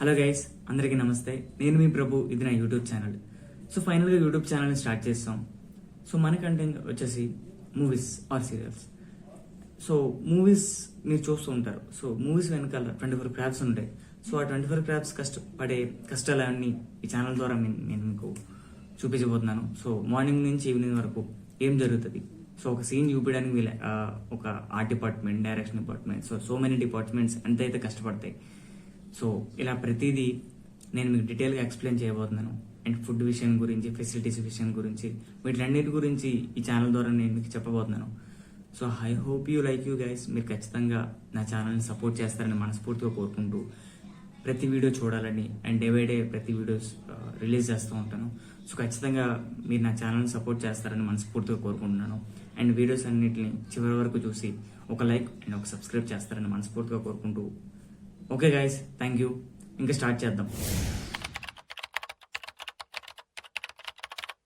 Hello guys, అందరికీ నమస్తే. నేను మీ ప్రభు. ఇది నా యూట్యూబ్ ఛానల్. సో ఫైనల్గా యూట్యూబ్ ఛానల్ని స్టార్ట్ చేస్తాం. సో మన కంటెంట్ వచ్చేసి movies or serials. So movies మీరు చూస్తూ ఉంటారు. సో మూవీస్ వెనకాల 24 క్రాఫ్ట్స్ ఉంటాయి. సో ఆ 24 క్రాఫ్ట్స్ కష్టపడే కష్టాలన్నీ ఈ ఛానల్ ద్వారా నేను మీకు చూపించబోతున్నాను. సో మార్నింగ్ నుంచి ఈవినింగ్ వరకు ఏం జరుగుతుంది, సో ఒక సీన్ చూపించడానికి వీళ్ళ ఒక art department, direction department, so many departments ఎంతైతే కష్టపడతాయి. సో ఇలా ప్రతిదీ నేను మీకు డీటెయిల్గా ఎక్స్ప్లెయిన్ చేయబోతున్నాను. అండ్ ఫుడ్ విషయం గురించి, ఫెసిలిటీస్ విషయం గురించి, వీటిలన్నిటి గురించి ఈ ఛానల్ ద్వారా నేను మీకు చెప్పబోతున్నాను. So I hope you like you guys. మీరు ఖచ్చితంగా నా ఛానల్ని సపోర్ట్ చేస్తారని మనస్ఫూర్తిగా కోరుకుంటూ ప్రతి వీడియో చూడాలని అండ్ డే బై డే ప్రతి వీడియోస్ రిలీజ్ చేస్తూ ఉంటాను. సో ఖచ్చితంగా మీరు నా ఛానల్ని సపోర్ట్ చేస్తారని మనస్ఫూర్తిగా కోరుకుంటున్నాను. అండ్ వీడియోస్ అన్నిటిని చివరి వరకు చూసి ఒక లైక్ అండ్ ఒక సబ్స్క్రైబ్ చేస్తారని మనస్ఫూర్తిగా కోరుకుంటూ ఓకే గైస్, థ్యాంక్ యూ. ఇంకా స్టార్ట్ చేద్దాం.